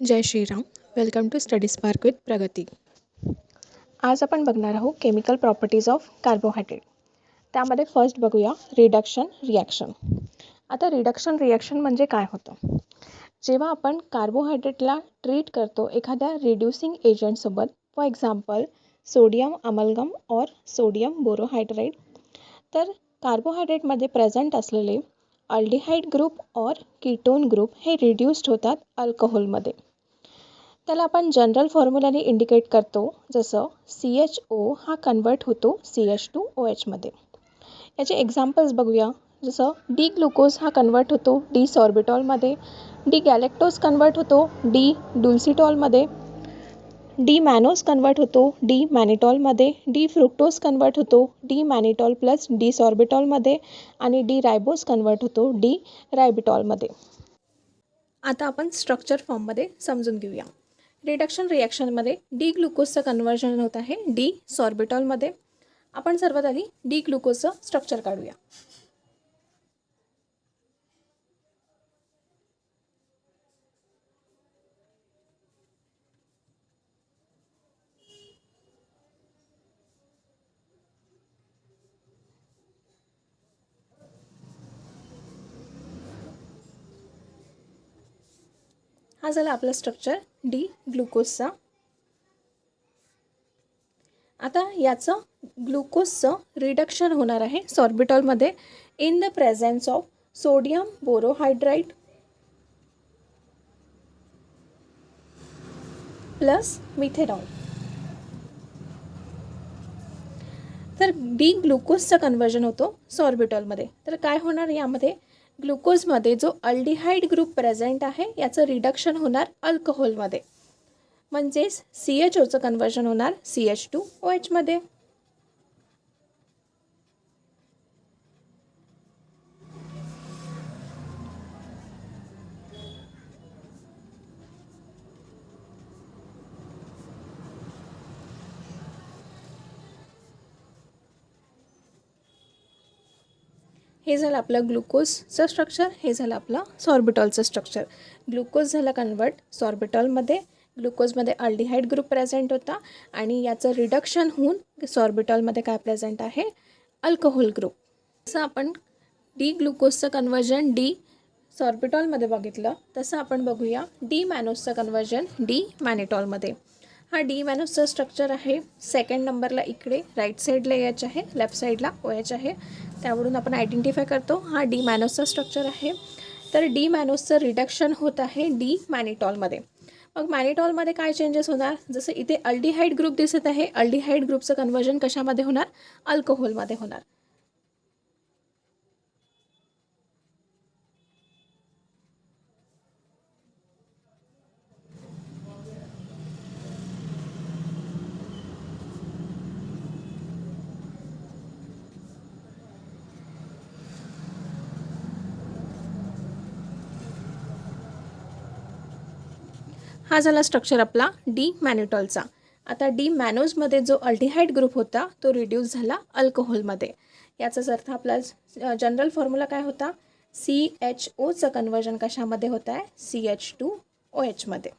Jai Shriram. Welcome to study spark with Pragati. आज आपण बघणार आहोत केमिकल प्रॉपर्टीज ऑफ कार्बोहायड्रेट. त्यामध्ये फर्स्ट बघूया रिडक्शन रिॲक्शन. आता रिडक्शन रिॲक्शन म्हणजे काय होतं? जेव्हा आपण कार्बोहायड्रेटला ट्रीट करतो एखाद्या रिड्युसिंग एजंटसोबत, फॉर एक्झाम्पल सोडियम अमलगम और सोडियम बोरोहायड्रेट, तर कार्बोहायड्रेटमध्ये प्रेझेंट असलेले अल्डिहाइड ग्रुप और कीटोन ग्रुप हे रिड्यूस्ड होतात अल्कोहोलमध्ये. त्याला आपण जनरल फॉर्म्युलाने इंडिकेट करतो, जसं CHO हा कन्वर्ट होतो CH2OH मध्ये. याचे एक्झाम्पल्स बघूया. जसं डी ग्लुकोज हा कन्वर्ट होतो डी सॉर्बिटॉलमध्ये, डी गॅलेक्टोज कन्वर्ट होतो डी डुल्सिटॉलमध्ये, डी मॅनोज कन्वर्ट होतो डी मॅनिटॉलमध्ये, डी फ्रुक्टोज कन्वर्ट होतो डी मॅनिटॉल प्लस डी सॉर्बिटॉलमध्ये आणि डी रायबोज कन्वर्ट होतो डी रायबिटॉलमध्ये. आता आपण स्ट्रक्चर फॉर्ममध्ये समजून घेऊया. रिडक्शन रिॲक्शनमध्ये डी ग्लुकोजचं कन्वर्जन होत आहे डी सॉर्बिटॉलमध्ये. आपण सर्वात आधी डी ग्लुकोजचं स्ट्रक्चर काढूया. हा झाला आपला स्ट्रक्चर डी ग्लुकोजचा. आता याचं ग्लुकोजचं रिडक्शन होणार आहे सॉर्बिटॉलमध्ये in the presence of sodium borohydride plus methanol. तर डी ग्लुकोजचं कन्वर्जन होतो सॉर्बिटॉलमध्ये. तर काय होणार यामध्ये? ग्लुकोजमध्ये जो अल्डिहाइड ग्रुप प्रेझेंट आहे याचं रिडक्शन होणार अल्कोहोलमध्ये, म्हणजेच CHOचं कन्वर्जन होणार CH2OH मध्ये. हे झालं आपलं ग्लुकोजचं स्ट्रक्चर, हे झालं आपलं सॉर्बिटॉलचं स्ट्रक्चर. ग्लुकोज झाला कन्वर्ट सॉर्बिटॉलमध्ये, ग्लुकोजमध्ये अल्डिहाइड ग्रुप प्रेझेंट होता आणि याचं रिडक्शन होऊन सॉर्बिटॉलमध्ये काय प्रेझेंट आहे? Alcohol group. जसं आपण डी ग्लुकोजचं कन्वर्जन डी सॉर्बिटॉलमध्ये बघितलं, तसं आपण बघूया डी मॅनोजचं कन्वर्जन डी मॅनिटॉलमध्ये. हा डी मॅनोजचं स्ट्रक्चर आहे. सेकंड नंबरला इकडे राईट साईडला OH आहे, लेफ्ट साईडला OH आहे. त्यावरून आपण आयडेंटिफाय करतो हा डी मॅनोजचं स्ट्रक्चर आहे. तर डी मॅनोजचं रिडक्शन होत आहे डी मॅनिटॉलमध्ये. मग मॅनिटॉलमध्ये काय चेंजेस होणार? जसं इथे अल्डिहाइड ग्रुप दिसत आहे, अल्डिहाइड ग्रुपचं कन्वर्जन कशामध्ये होणार? अल्कोहोलमध्ये होणार. हा झाला स्ट्रक्चर आपला डी मॅनिटॉलचा. आता डी मॅनोजमध्ये जो अल्डिहाइड ग्रुप होता तो रिड्यूस झाला अल्कोहोलमध्ये. याचाच अर्थ आपला जनरल फॉर्म्युला काय होता? CHOचं कन्वर्जन कशामध्ये होत आहे? CH2OH मध्ये.